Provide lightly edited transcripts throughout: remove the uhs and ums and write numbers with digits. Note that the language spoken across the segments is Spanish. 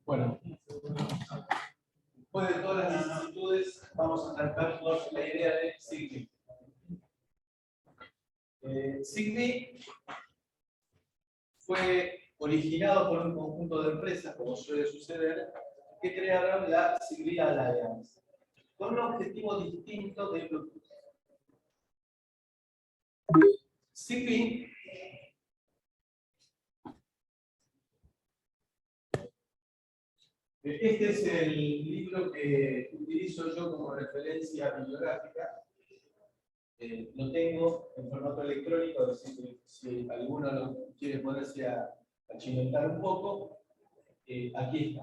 Bueno, después de todas las vicisitudes, vamos a tratar con la idea de Zigbee. Zigbee fue originado por un conjunto de empresas, como suele suceder, que crearon la Zigbee Alliance, con un objetivo distinto de Bluetooth. Zigbee este es el libro que utilizo yo como referencia bibliográfica. Lo tengo en formato electrónico, así que si alguno lo quiere ponerse a chimentar un poco, aquí está.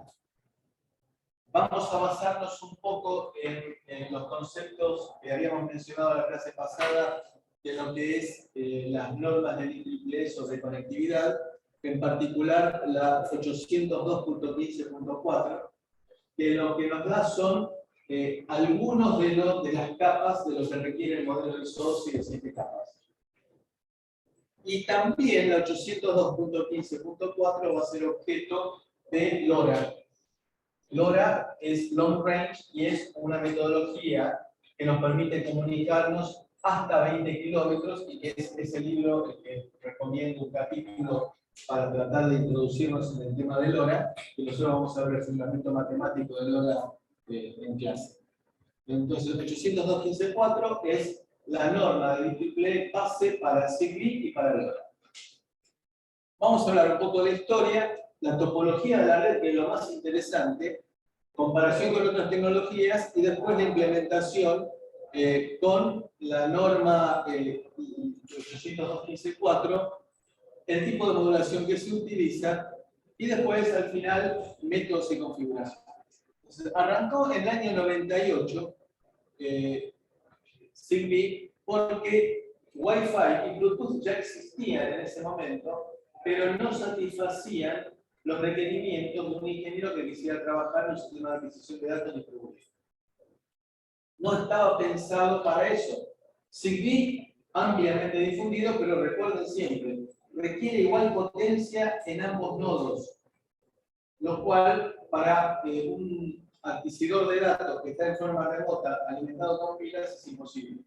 Vamos a basarnos un poco en los conceptos que habíamos mencionado en la clase pasada de lo que es las normas del IEEE sobre conectividad, en particular la 802.15.4, que lo que nos da son algunos de las capas de lo que requiere el modelo de SOS y de 7 capas. Y también la 802.15.4 va a ser objeto de LoRa. LoRa es Long Range y es una metodología que nos permite comunicarnos hasta 20 kilómetros y que es ese libro que recomiendo un capítulo para tratar de introducirnos en el tema de LoRa, y nosotros vamos a ver el fundamento matemático de LoRa en clase. Entonces, 802.15.4 es la norma de IEEE base para Zigbee y para LoRa. Vamos a hablar un poco de la historia, la topología de la red, que es lo más interesante, comparación con otras tecnologías, y después la implementación con la norma 802.15.4, el tipo de modulación que se utiliza, y después, al final, métodos y configuración. Entonces, arrancó en el año 98 Zigbee porque Wi-Fi y Bluetooth ya existían en ese momento, pero no satisfacían los requerimientos de un ingeniero que quisiera trabajar en un sistema de adquisición de datos distribuido. No estaba pensado para eso. Zigbee, ampliamente difundido, pero recuerden siempre, requiere igual potencia en ambos nodos, lo cual para un adquisidor de datos que está en forma remota alimentado con pilas es imposible.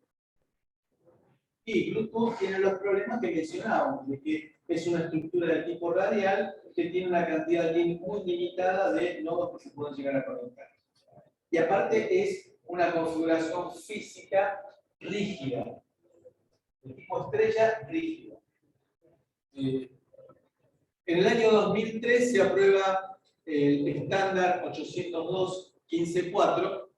Y Bluetooth tiene los problemas que mencionábamos, de que es una estructura de tipo radial que tiene una cantidad muy limitada de nodos que se pueden llegar a conectar. Y aparte es una configuración física rígida, de tipo estrella rígido. En el año 2003 se aprueba el estándar 802.15.4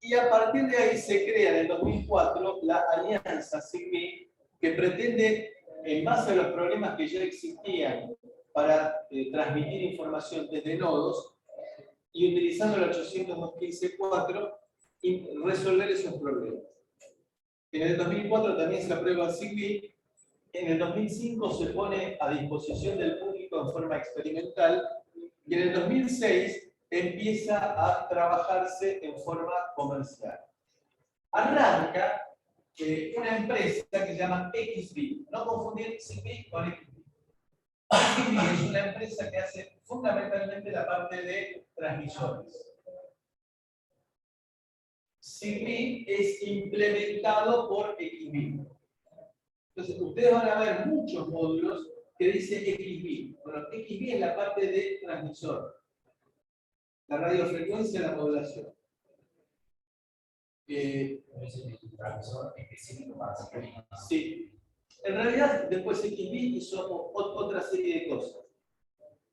y a partir de ahí se crea en el 2004 la alianza Zigbee, que pretende, en base a los problemas que ya existían para transmitir información desde nodos, y utilizando el 802.15.4, resolver esos problemas. En el 2004 también se aprueba Zigbee. En el 2005 se pone a disposición del público en forma experimental, y en el 2006 empieza a trabajarse en forma comercial. Arranca una empresa que se llama XBee, no confundir Zigbee con XBee. XBee es una empresa que hace fundamentalmente la parte de transmisores. Zigbee es implementado por XBee. Entonces, ustedes van a ver muchos módulos que dicen XBee. Bueno, XBee es la parte de transmisor. La radiofrecuencia y la modulación. Sí. En realidad, después XBee hizo otra serie de cosas.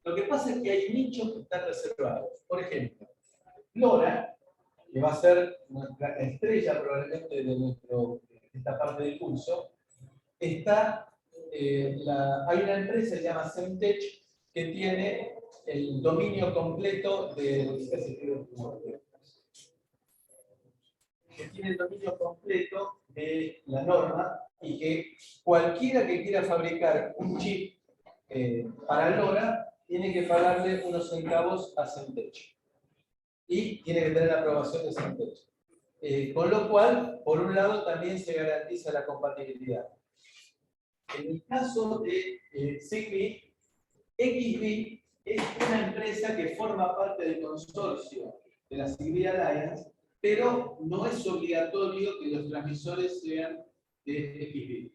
Lo que pasa es que hay nichos que están reservados. Por ejemplo, LoRa, que va a ser nuestra estrella probablemente de esta parte del curso, está, hay una empresa que se llama Semtech que tiene el dominio completo de la norma, y que cualquiera que quiera fabricar un chip para LoRa tiene que pagarle unos centavos a Semtech y tiene que tener la aprobación de Semtech. Con lo cual, por un lado, también se garantiza la compatibilidad. En el caso de Zigbee, XBee es una empresa que forma parte del consorcio de la Zigbee Alliance, pero no es obligatorio que los transmisores sean de XBee.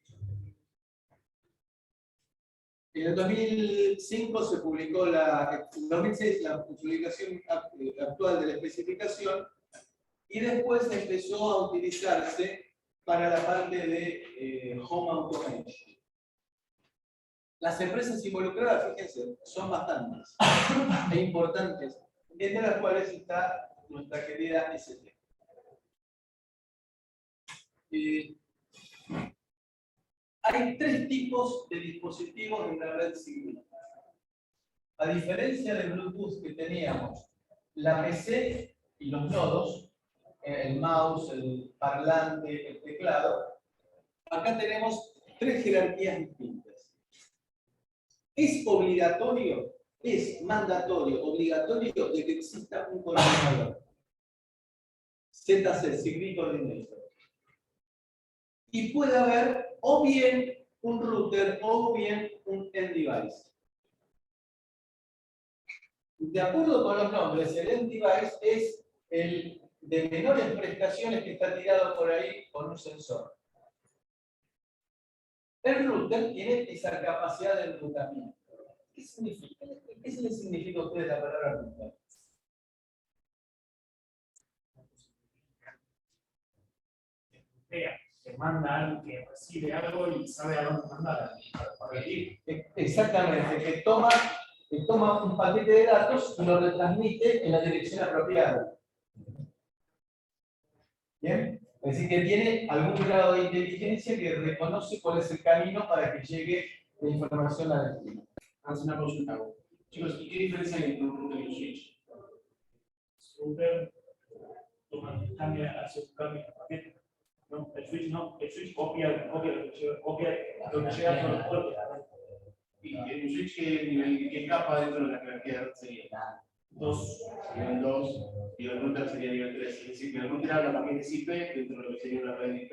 En el 2005 se publicó en 2006 la publicación actual de la especificación y después empezó a utilizarse para la parte de Home Automation. Las empresas involucradas, fíjense, son bastantes e importantes, entre las cuales está nuestra querida ST. Hay tres tipos de dispositivos en la red Zigbee. A diferencia del Bluetooth que teníamos, la PC y los nodos, el mouse, el parlante, el teclado, acá tenemos tres jerarquías distintas. Es obligatorio, es mandatorio, obligatorio de que exista un coordinador. ZC, Zigbee Coordinator. Y puede haber o bien un router o bien un end device. De acuerdo con los nombres, el end device es el de menores prestaciones que está tirado por ahí con un sensor. El router tiene esa capacidad de enrutamiento. ¿Qué significa? ¿Qué le significa a ustedes la palabra router? Que manda algo, que recibe algo y sabe a dónde mandar. Exactamente, que toma un paquete de datos y lo retransmite en la dirección apropiada. ¿Bien? Es decir, que tiene algún grado de inteligencia que reconoce cuál es el camino para que llegue la información a destino. Haz una consulta. Chicos, ¿y qué diferencia hay entre un router y un switch? Router hace un cambio de paquete. No, el switch copia lo que llega por los puertos. ¿Y en un switch qué capa dentro de la jerarquía de red sería? 2. Nivel 2, y el router sería nivel 3. Es decir, que el router habla paquetes IP dentro de lo que sería una red IP,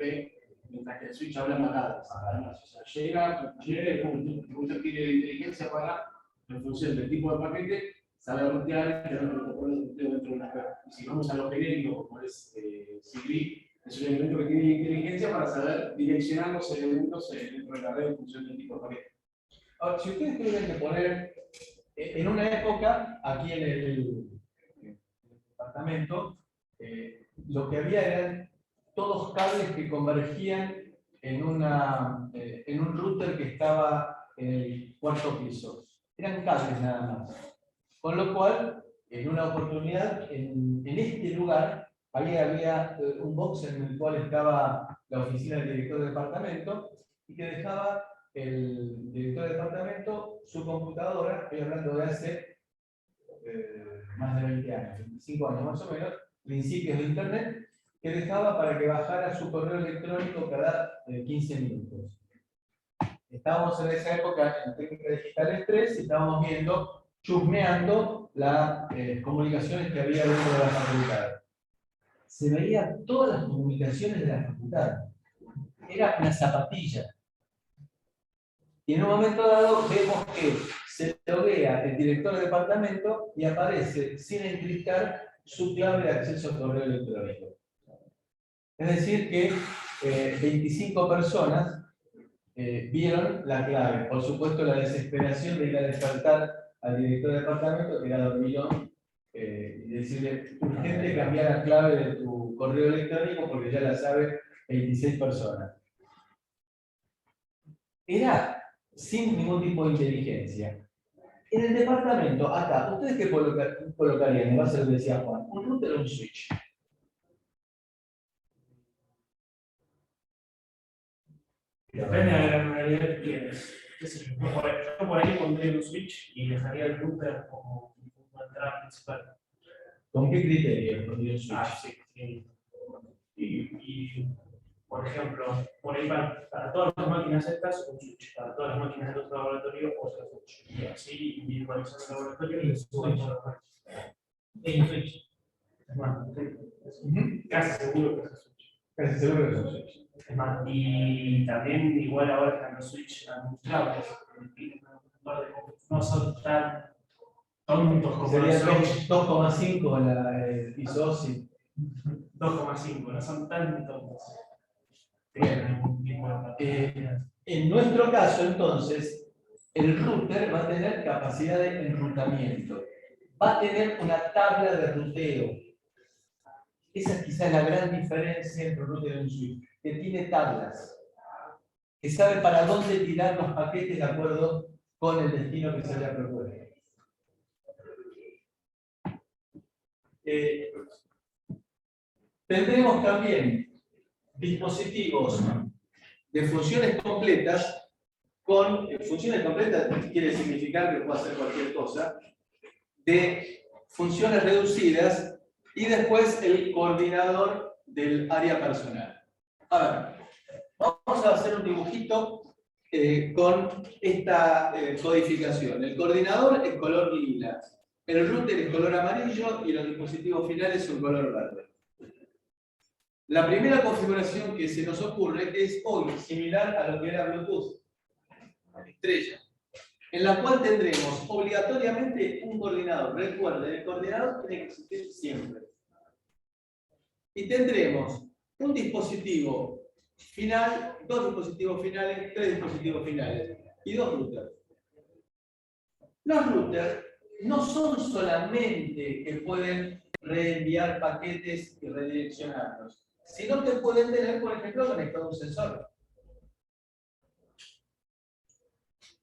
mientras que el switch habla paradas. Además, o sea, llega, el router tiene inteligencia para, en función del tipo de paquete, saber rutear y tener un protocolo de ruteo dentro de una red. Y si vamos a lo genérico, como es Zigbee, es un elemento que tiene inteligencia para saber direccionar los elementos dentro de la red en función del tipo de paquete. Ahora, si ustedes tuvieran que poner, en una época, aquí en el departamento, lo que había eran todos cables que convergían en un router que estaba en el cuarto piso. Eran cables nada más. Con lo cual, en una oportunidad, en este lugar, ahí había un box en el cual estaba la oficina del director de departamento y que dejaba el director de departamento su computadora, estoy hablando de hace más de 20 años, 25 años más o menos, principios de Internet, que dejaba para que bajara su correo electrónico cada 15 minutos. Estábamos en esa época en técnica digital 3 y estábamos viendo, chusmeando las comunicaciones que había dentro de la facultad. Se veían todas las comunicaciones de la facultad. Era una zapatilla. Y en un momento dado vemos que se loguea el director de departamento y aparece sin encriptar su clave de acceso al correo electrónico. Es decir que 25 personas vieron la clave. Por supuesto, la desesperación de ir a despertar al director de departamento, que era dormilón, y decirle, urgente cambiar la clave de tu correo electrónico porque ya la sabe 26 personas. Era sin ningún tipo de inteligencia. En el departamento, acá, ¿ustedes qué colocarían? En base a lo que decía Juan, ¿un router o un switch? Depende de la granularidad que tienes. Yo por ahí pondría un switch y dejaría el router como una entrada principal. ¿Con qué criterio pondría un switch? Sí. Y por ejemplo, por ahí para todas las máquinas estas, un switch. Para todas las máquinas del otro laboratorio, otro switch. Y así individualizando el laboratorio y después todas las máquinas. Es un switch. Es más, casi seguro que es un switch. Casi seguro que es un switch. Es más, y también igual ahora están los switch administrables, no son tan tontos como Sería no son. 2,5 la ISOSI. 2,5, no son tan tontos. Tienen algún tipo de En nuestro caso, entonces, el router va a tener capacidad de enrutamiento. Va a tener una tabla de ruteo. Esa es quizás la gran diferencia entre un router y un switch, que tiene tablas, que sabe para dónde tirar los paquetes de acuerdo con el destino que se haya propuesto. Tendremos también dispositivos de funciones completas. Con funciones completas quiere significar que puede hacer cualquier cosa, de funciones reducidas y después el coordinador del área personal. A ver, vamos a hacer un dibujito con esta codificación. El coordinador es color lila, el router es color amarillo y los dispositivos finales son color verde. La primera configuración que se nos ocurre es hoy similar a lo que era Bluetooth, estrella, en la cual tendremos obligatoriamente un coordinador. Recuerden, el coordinador tiene que existir siempre. Y tendremos un dispositivo final, dos dispositivos finales, tres dispositivos finales y dos routers. Los routers no son solamente que pueden reenviar paquetes y redireccionarlos, sino que pueden tener, por ejemplo, conectado un sensor.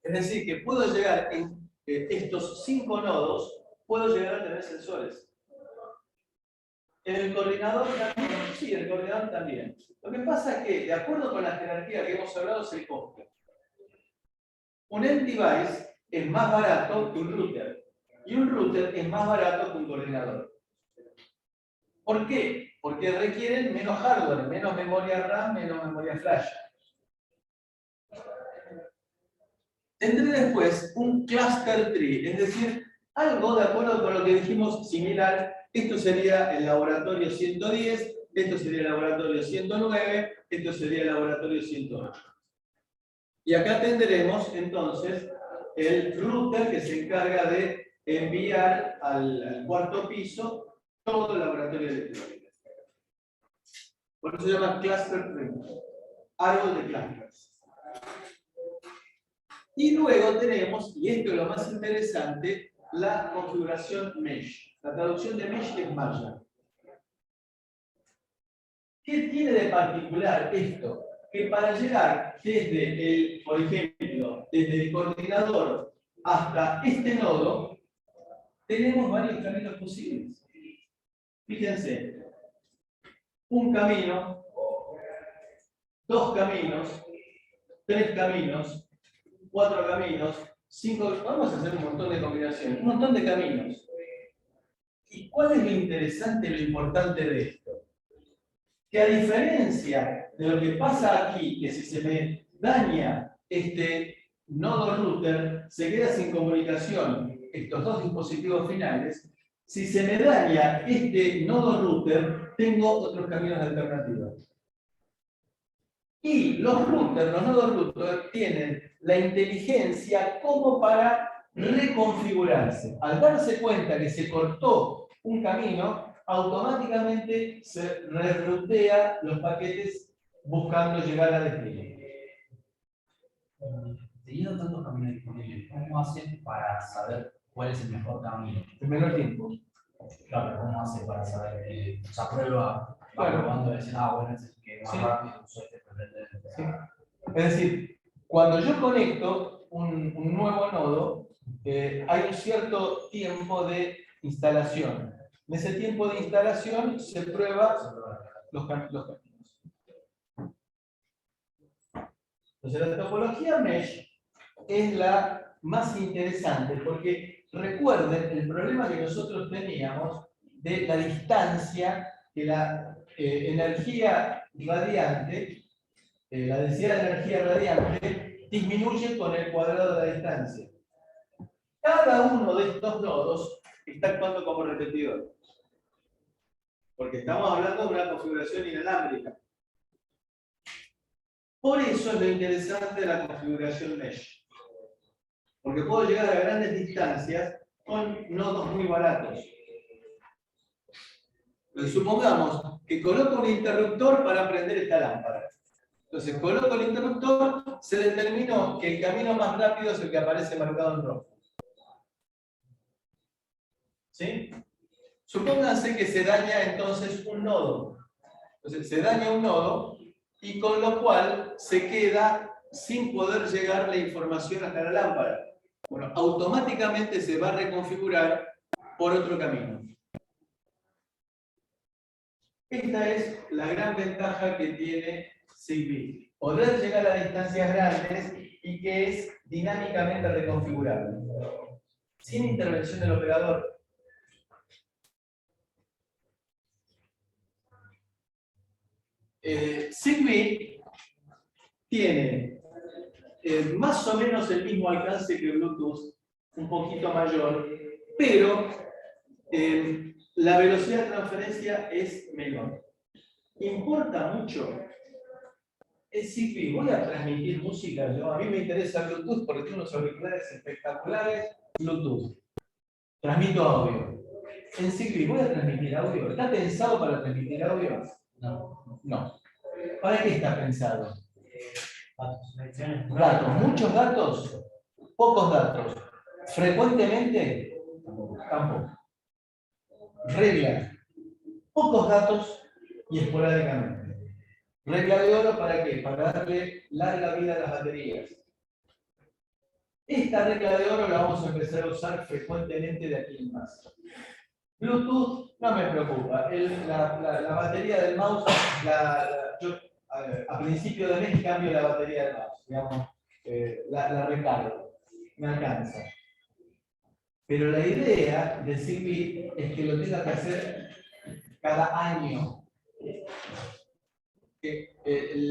Es decir, que puedo llegar en estos 5 nodos, puedo llegar a tener sensores. El coordinador también, sí, el coordinador también. Lo que pasa es que, de acuerdo con la jerarquía que hemos hablado, es el costo. Un end device es más barato que un router, y un router es más barato que un coordinador. ¿Por qué? Porque requieren menos hardware, menos memoria RAM, menos memoria flash. Tendré después un cluster tree, es decir, algo de acuerdo con lo que dijimos similar. Esto sería el laboratorio 110, esto sería el laboratorio 109, esto sería el laboratorio 108. Y acá tendremos entonces el router que se encarga de enviar al cuarto piso todo el laboratorio electrónico. Por eso se llama cluster tree, árbol de clusters. Y luego tenemos, y esto es lo más interesante, la configuración mesh. La traducción de mesh es malla. ¿Qué tiene de particular esto? Que para llegar desde el, por ejemplo, desde el coordinador hasta este nodo, tenemos varios caminos posibles. Fíjense, un camino, dos caminos, tres caminos, 4 caminos, 5, vamos a hacer un montón de combinaciones, un montón de caminos. ¿Y cuál es lo interesante, lo importante de esto? Que a diferencia de lo que pasa aquí, que si se me daña este nodo router, se queda sin comunicación estos dos dispositivos finales, si se me daña este nodo router, tengo otros caminos alternativos. Y los routers, los nodos routers, tienen la inteligencia como para reconfigurarse. Al darse cuenta que se cortó un camino, automáticamente se rerutea los paquetes buscando llegar a destino. Teniendo tantos caminos disponibles, ¿cómo hacen para saber cuál es el mejor camino? En menor tiempo. Claro, ¿cómo hace para saber que se aprueba? Va probando y dicen, bueno, este es el que más rápido usó este problema. Sí. Es decir, cuando yo conecto un nuevo nodo, hay un cierto tiempo de instalación. En ese tiempo de instalación se prueban los caminos. Entonces la topología mesh es la más interesante porque recuerden el problema que nosotros teníamos de la distancia que la energía radiante, la densidad de energía radiante disminuye con el cuadrado de la distancia. Cada uno de estos nodos está actuando como repetidor. Porque estamos hablando de una configuración inalámbrica. Por eso es lo interesante de la configuración mesh. Porque puedo llegar a grandes distancias con nodos muy baratos. Entonces, supongamos que coloco un interruptor para prender esta lámpara. Entonces, coloco el interruptor, se determinó que el camino más rápido es el que aparece marcado en rojo. ¿Sí? Supónganse que se daña entonces un nodo. Entonces, se daña un nodo y con lo cual se queda sin poder llegar la información hasta la lámpara. Bueno, automáticamente se va a reconfigurar por otro camino. Esta es la gran ventaja que tiene Zigbee. Poder llegar a distancias grandes y que es dinámicamente reconfigurable. Sin intervención del operador. Zigbee tiene más o menos el mismo alcance que Bluetooth, un poquito mayor, pero la velocidad de transferencia es menor. ¿Importa mucho? Es Zigbee, voy a transmitir música yo. A mí me interesa Bluetooth porque tengo unos auriculares espectaculares. Bluetooth. Transmito audio. En Zigbee, ¿voy a transmitir audio? ¿Está pensado para transmitir audio? No. No. ¿Para qué está pensado? Datos. ¿Muchos datos? Pocos datos. ¿Frecuentemente? Tampoco. Regla. Pocos datos y esporádicamente. Regla de oro, ¿para qué? Para darle larga vida a las baterías. Esta regla de oro la vamos a empezar a usar frecuentemente de aquí en más. Bluetooth no me preocupa. La batería del mouse, yo a principio de mes cambio la batería del mouse. Digamos, la recargo. Me alcanza. Pero la idea de Zigbee es que lo tenga que hacer cada año.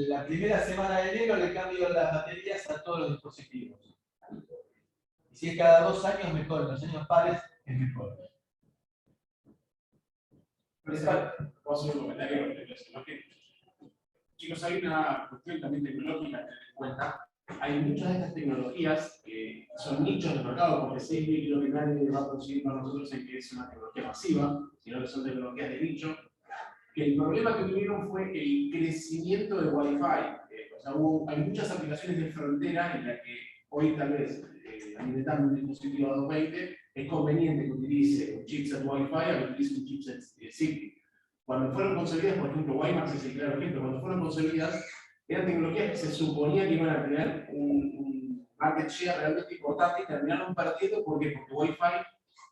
La primera semana de enero le cambio las baterías a todos los dispositivos. Y si es cada 2 años, mejor. En los años pares es mejor. Puedo hacer un comentario respecto a eso. Chicos, hay una cuestión también tecnológica a tener en cuenta. Hay muchas de estas tecnologías que son nichos de mercado, porque Zigbee creo que nadie va a conseguir para nosotros en que es una tecnología masiva, sino que son tecnologías de nicho. Que el problema que tuvieron fue el crecimiento de Wi-Fi. O sea, hay muchas aplicaciones de frontera en las que hoy tal vez, alimentando un dispositivo a 220, es conveniente que utilice un chipset Wi-Fi a que utilice un chipset Zigbee. Cuando fueron concebidas, por ejemplo, WiMAX es el claro ejemplo, cuando fueron concebidas, eran tecnologías que se suponía que iban a tener un market share realmente importante y terminaron partiendo porque Wi-Fi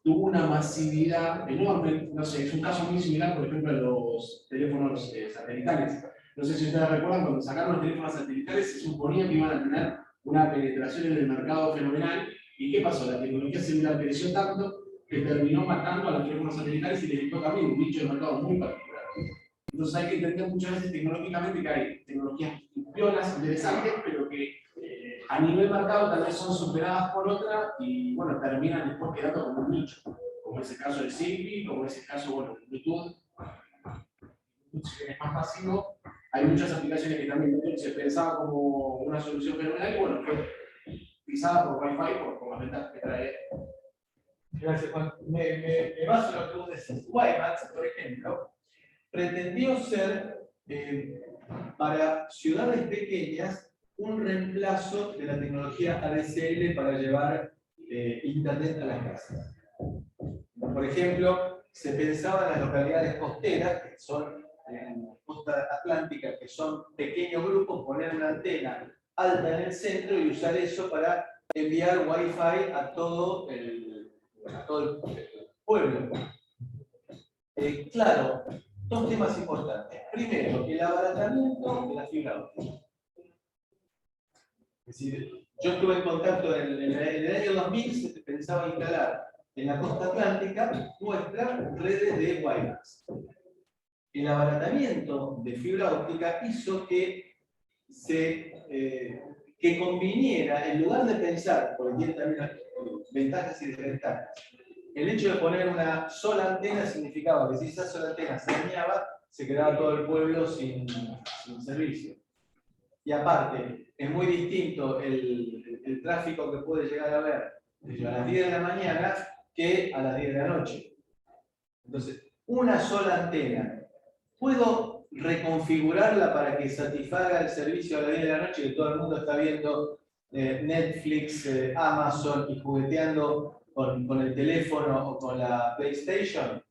tuvo una masividad enorme. No sé, es un caso muy similar, por ejemplo, a los teléfonos satelitales. No sé si ustedes recuerdan, cuando sacaron los teléfonos satelitales, se suponía que iban a tener una penetración en el mercado fenomenal. ¿Y qué pasó? La tecnología celular creció tanto que terminó matando a los teléfonos satelitales y les dictó también un nicho de mercado muy particular. Entonces hay que entender muchas veces tecnológicamente que hay tecnologías piolas, interesantes, pero que a nivel mercado tal vez son superadas por otra y bueno, terminan después quedando como un nicho. Como es el caso de Zigbee, como es el caso, bueno, de Bluetooth. Si es más masivo, hay muchas aplicaciones que también Bluetooth se pensaba como una solución fenomenal y bueno, fue pisada por Wi-Fi por las ventajas que trae. Gracias, Juan. Me baso en lo que vos decís. WiMAX, por ejemplo, pretendió ser para ciudades pequeñas un reemplazo de la tecnología ADSL para llevar internet a las casas. Por ejemplo, se pensaba en las localidades costeras, que son en la costa atlántica, que son pequeños grupos, poner una antena alta en el centro y usar eso para enviar Wi-Fi a todo el pueblo. Claro, 2 temas importantes. Primero, el abaratamiento de la fibra óptica. Es decir, yo estuve en contacto en el año 2000, se pensaba instalar en la costa atlántica nuestras redes de WiMAX. El abaratamiento de fibra óptica hizo que conviniera, en lugar de pensar, porque tiene también ventajas y desventajas, el hecho de poner una sola antena significaba que si esa sola antena se dañaba, se quedaba todo el pueblo sin servicio. Y aparte, es muy distinto el tráfico que puede llegar a haber desde las 10 de la mañana que a las 10 de la noche. Entonces, una sola antena. ¿Puedo reconfigurarla para que satisfaga el servicio a las 10 de la noche que todo el mundo está viendo Netflix, Amazon y jugueteando con el teléfono o con la PlayStation?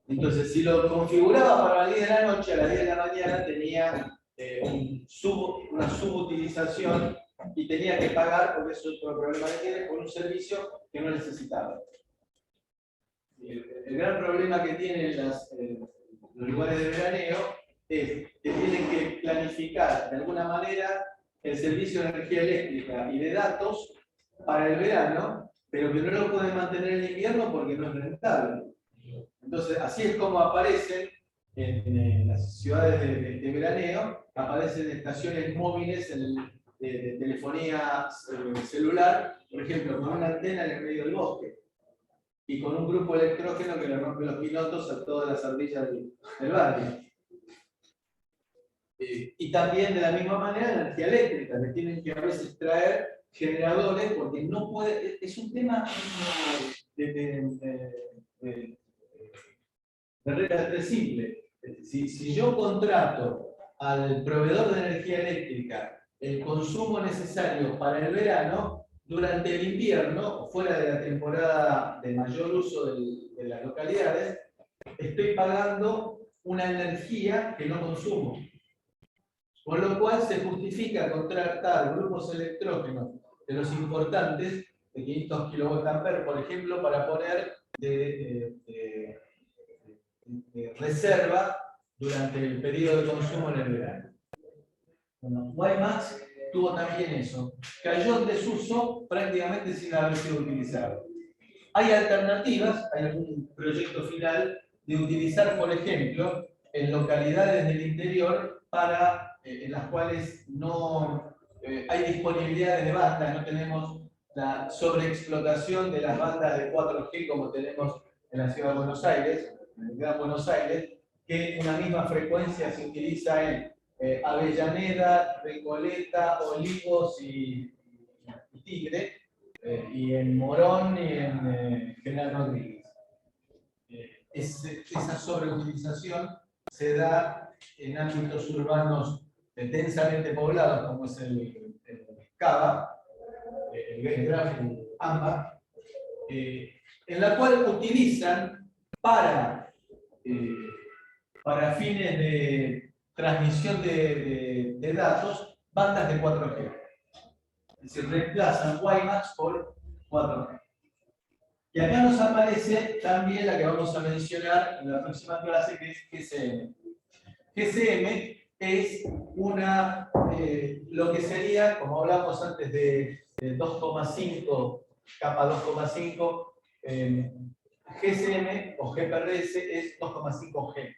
Entonces, si lo configuraba para las 10 de la noche, a las 10 de la mañana tenía una subutilización y tenía que pagar, porque eso es otro problema que tiene, por un servicio que no necesitaba. El gran problema que tienen los lugares de veraneo es que tienen que planificar de alguna manera el servicio de energía eléctrica y de datos para el verano, pero que no lo pueden mantener en invierno porque no es rentable. Entonces, así es como aparecen en las ciudades de veraneo, aparecen estaciones móviles de telefonía celular, por ejemplo, con una antena en el medio del bosque y con un grupo electrógeno que le rompe los pilotos a todas las ardillas del barrio. Y también de la misma manera la energía eléctrica, que tienen que a veces traer generadores porque no puede, es un tema de regla simple. Si yo contrato al proveedor de energía eléctrica el consumo necesario para el verano, durante el invierno, fuera de la temporada de mayor uso de las localidades, estoy pagando una energía que no consumo. Con lo cual se justifica contratar grupos electrógenos de los importantes, de 500 kVA, por ejemplo, para poner de reserva durante el periodo de consumo en el verano. Bueno, WiMAX tuvo también eso. Cayó en desuso prácticamente sin haber sido utilizado. Hay alternativas, hay algún proyecto final de utilizar, por ejemplo, en localidades del interior en las cuales no hay disponibilidad de bandas, no tenemos la sobreexplotación de las bandas de 4G como tenemos en la ciudad de Buenos Aires, en el Gran Buenos Aires, que una misma frecuencia se utiliza en Avellaneda, Recoleta, Olivos y Tigre, y en Morón y en General Rodríguez. Esa sobreutilización se da en ámbitos urbanos densamente poblados, como es el Cava, el AMBA, en la cual utilizan para fines de transmisión de datos bandas de 4G. Se reemplazan WiMAX por 4G. Y acá nos aparece también la que vamos a mencionar en la próxima clase, que es GSM. GSM es lo que sería, como hablamos antes de 2,5, capa 2,5, GSM o GPRS es 2,5G.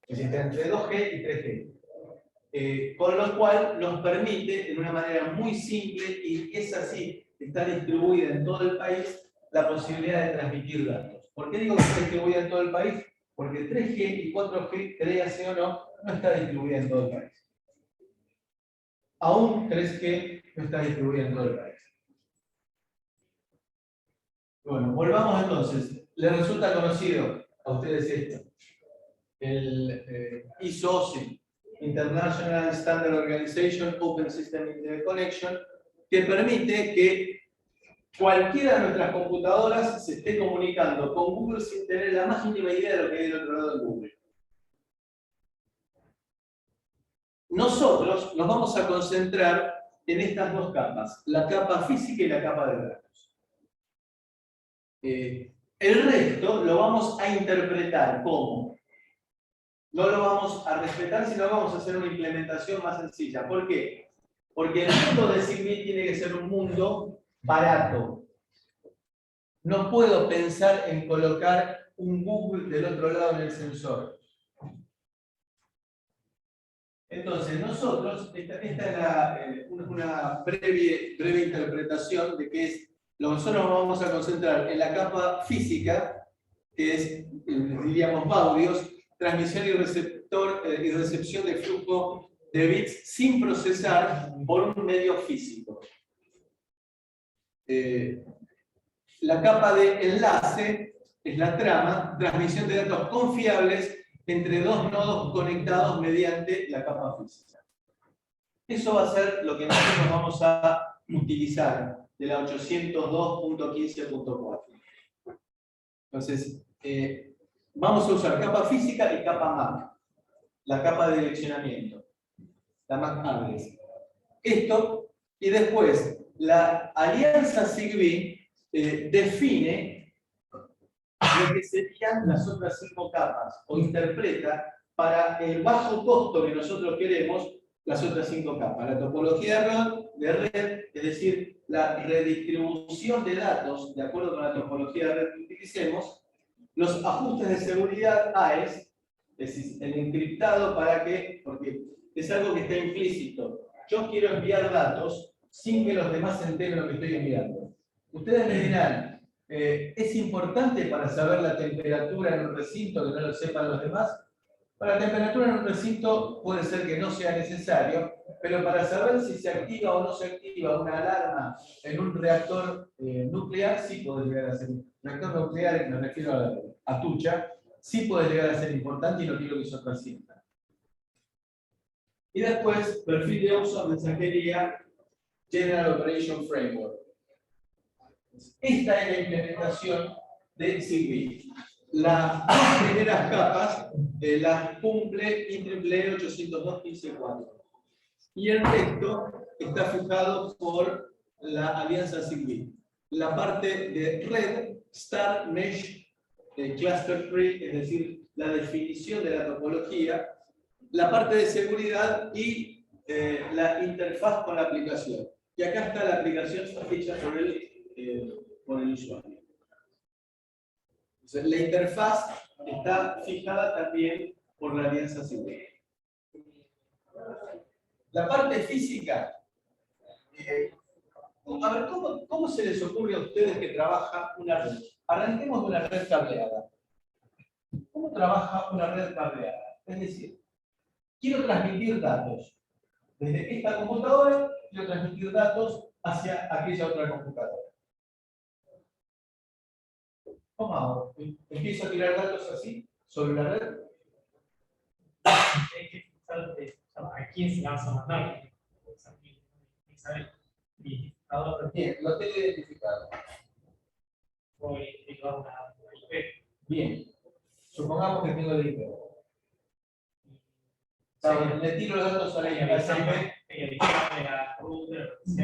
Es decir, entre 2G y 3G. Con lo cual nos permite, de una manera muy simple, y es así, está distribuida en todo el país, la posibilidad de transmitir datos. ¿Por qué digo que está distribuida en todo el país? Porque 3G y 4G, créase o no, no está distribuida en todo el país. Aún 3G no está distribuida en todo el país. Bueno, volvamos entonces. ¿Les resulta conocido a ustedes esto? El ISO-OSI, International Standard Organization Open System Interconnection, que permite que cualquiera de nuestras computadoras se esté comunicando con Google sin tener la más mínima idea de lo que hay del otro lado de Google. Nosotros nos vamos a concentrar en estas dos capas, la capa física y la capa de datos. El resto lo vamos a interpretar como, no lo vamos a respetar, sino vamos a hacer una implementación más sencilla. ¿Por qué? Porque el mundo de Zigbee tiene que ser un mundo barato. No puedo pensar en colocar un Google del otro lado en el sensor. Entonces, nosotros, esta es una breve interpretación de qué es lo que nosotros nos vamos a concentrar en la capa física, que es, diríamos, baudios, transmisión y recepción de flujo de bits sin procesar por un medio físico. La capa de enlace es la trama, transmisión de datos confiables entre dos nodos conectados mediante la capa física. Eso va a ser lo que nosotros vamos a utilizar de la 802.15.4. Entonces, vamos a usar capa física y capa MAC, la capa de direccionamiento, la MAC address. Esto, y después, la alianza Zigbee define lo que serían las otras 5 capas, o interpreta para el bajo costo que nosotros queremos las otras 5 capas. La topología de red, es decir, la redistribución de datos de acuerdo con la topología de red que utilicemos, los ajustes de seguridad AES, es decir, el encriptado para que, porque es algo que está implícito. Yo quiero enviar datos sin que los demás se enteren lo que estoy enviando. Ustedes me dirán, ¿es importante para saber la temperatura en un recinto que no lo sepan los demás? Para la temperatura en un recinto puede ser que no sea necesario, pero para saber si se activa o no se activa una alarma en un reactor nuclear, sí puede llegar a ser. Reactor nuclear, me refiero a Tucha, sí puede llegar a ser importante y no quiero que eso trascienda. Y después, perfil de uso, mensajería, General Operation Framework. Esta es la implementación de Zigbee. Las dos primeras capas las cumple IEEE 802.15.4. Y el resto está fijado por la alianza Zigbee. La parte de red, Star, Mesh, Cluster Tree, es decir, la definición de la topología, la parte de seguridad y la interfaz con la aplicación. Y acá está la aplicación hecha por el usuario. Entonces, la interfaz está fijada también por la alianza Zigbee. La parte física, a ver, ¿cómo se les ocurre a ustedes que trabaja una red? Arranquemos de una red cableada. ¿Cómo trabaja una red cableada? Es decir, quiero transmitir datos. Desde esta computadora, quiero transmitir datos hacia aquella otra computadora. ¿Cómo hago? ¿Empiezo a tirar datos así sobre la red? Hay que pensar a quién se la vas a mandar. Bien, lo tengo identificado. O identificar una IP. Bien. Supongamos que tengo el IP. Le tiro los datos a la IP. La router, se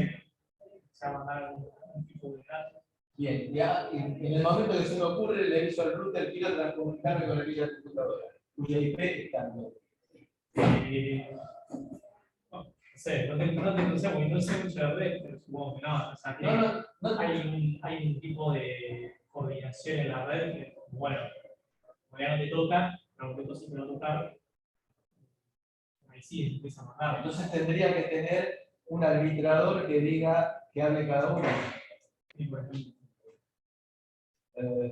va a mandar un tipo de datos. Bien, ya en el momento que se me ocurre, le aviso al router, quiero transcomunicarme con aquella computadora, cuya IP está en No sé, no te sé, porque no sé mucho de red, pero supongo que no. O sea, que hay un tipo de coordinación en la red que, bueno, como ya no te toca, pero que cosas te va a tocar, ahí sí empieza a mandar. Entonces tendría que tener un arbitrador que diga que hable cada uno. Y por ejemplo,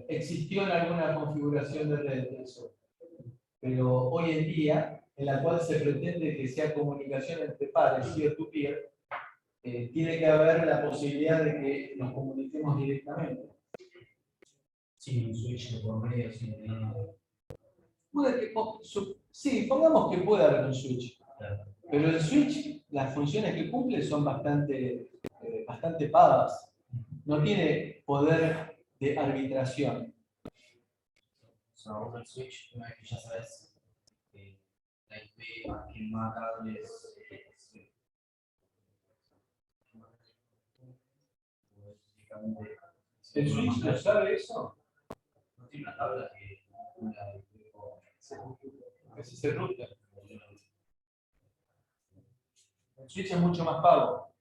Existió en alguna configuración de red eso, pero hoy en día, en la cual se pretende que sea comunicación entre pares, peer-to-peer, tiene que haber la posibilidad de que nos comuniquemos directamente. Sí, un switch de por medio, sí, no. Sí, pongamos que puede haber un switch, Claro. pero el switch, las funciones que cumple son bastante pagas. No tiene poder de arbitración. O sea, vos el switch, una vez que ya sabes que la IP a quien más cables ¿El switch lo sabe eso? no tiene una tabla que una IP Ese es el router. El switch es mucho más pago.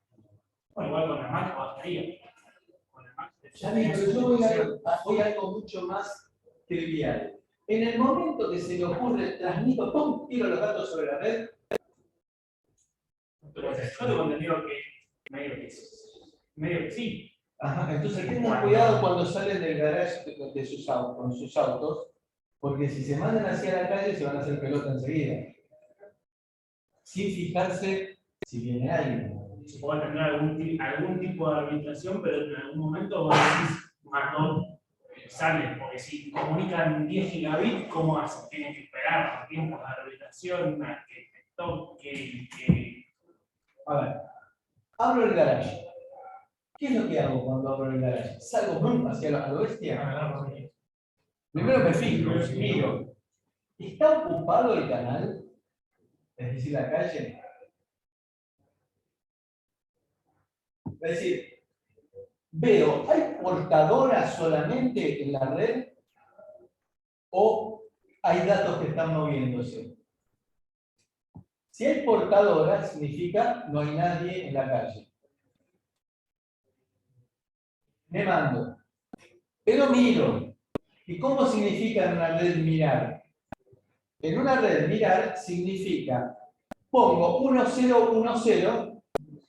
bueno, igual con la Mac bastaría. Con la Mac Ya vi, pero yo voy a algo mucho más trivial. En el momento que se le ocurre, transmito, ¡pum!, tiro los datos sobre la red. Yo tengo entendido que medio que sí. Ajá, entonces tengan cuidado cuando salen del garage de sus autos, con sus autos, porque si se mandan hacia la calle se van a hacer pelota enseguida. Sin fijarse si viene alguien. Se puede tener algún tipo de arbitración, pero en algún momento vos decís, cuando sale, porque si comunican 10 gigabits, ¿cómo hacen? Tienen que esperar tiempos de habilitación, a que toque, que... A ver, abro el garage. ¿Qué es lo que hago cuando abro el garage? Salgo hacia lo bestia. Primero me fijo, miro. ¿Está ocupado el canal? Es decir, la calle. Es decir, veo, ¿hay portadoras solamente en la red? ¿O hay datos que están moviéndose? Si hay portadoras, significa no hay nadie en la calle. Me mando. Pero miro. ¿Y cómo significa en una red mirar? En una red mirar significa, pongo 1010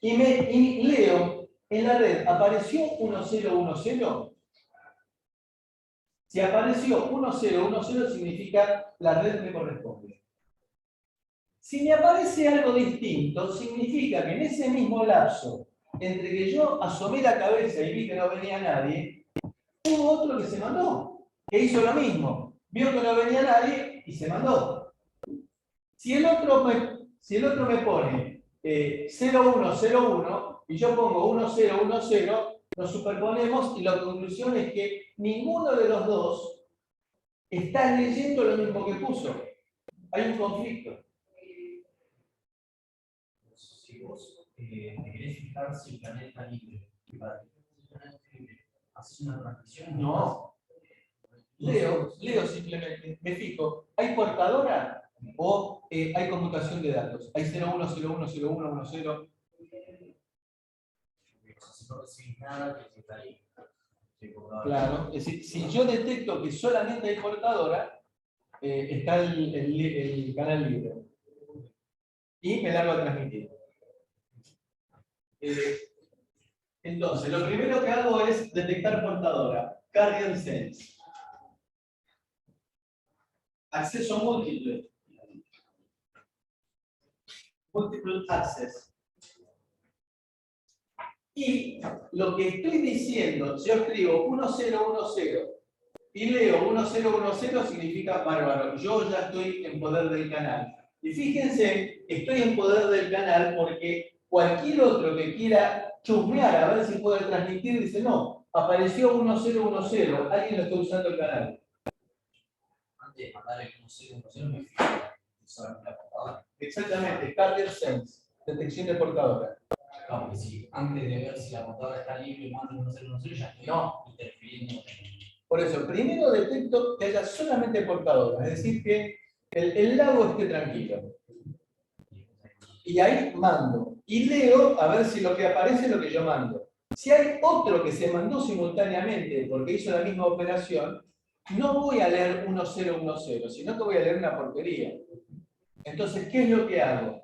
y leo en la red, ¿apareció 1010? Si apareció 1010 significa la red me corresponde. Si me aparece algo distinto, significa que en ese mismo lapso, entre que yo asomé la cabeza y vi que no venía nadie, hubo otro que se mandó, que hizo lo mismo. Vio que no venía nadie y se mandó. Si el otro me pone 0101 y yo pongo 1010, nos superponemos y la conclusión es que ninguno de los dos está leyendo lo mismo que puso. Hay un conflicto. Si vos te querés fijar si el canal está libre, para que el canal esté libre, ¿haces una transmisión? No. Leo simplemente, me fijo, ¿hay portadora o hay conmutación de datos? ¿Hay 01010110? Si no recibís nada, que está ahí. Claro, es decir, si yo detecto que solamente hay portadora, está el canal libre. Y me largo a transmitir. Entonces, lo primero que hago es detectar portadora. Carrier sense. Acceso múltiple. Multiple access. Y lo que estoy diciendo, yo escribo 1010 y leo 1010 significa bárbaro. Yo ya estoy en poder del canal. Y fíjense, estoy en poder del canal porque cualquier otro que quiera chusmear a ver si puede transmitir dice no, apareció 1010, alguien lo está usando el canal. Antes de mandar el 1010 me fijo solamente la portadora. Exactamente, Carrier Sense, detección de portadora. Claro, que sí, antes de ver si la portadora está libre y mando el 1010, ya estoy interfiriendo. Por eso, primero detecto que haya solamente portadora, es decir, que el lago esté tranquilo. Y ahí mando. Y leo a ver si lo que aparece es lo que yo mando. Si hay otro que se mandó simultáneamente porque hizo la misma operación, no voy a leer 1010, sino que voy a leer una porquería. Entonces, ¿qué es lo que hago?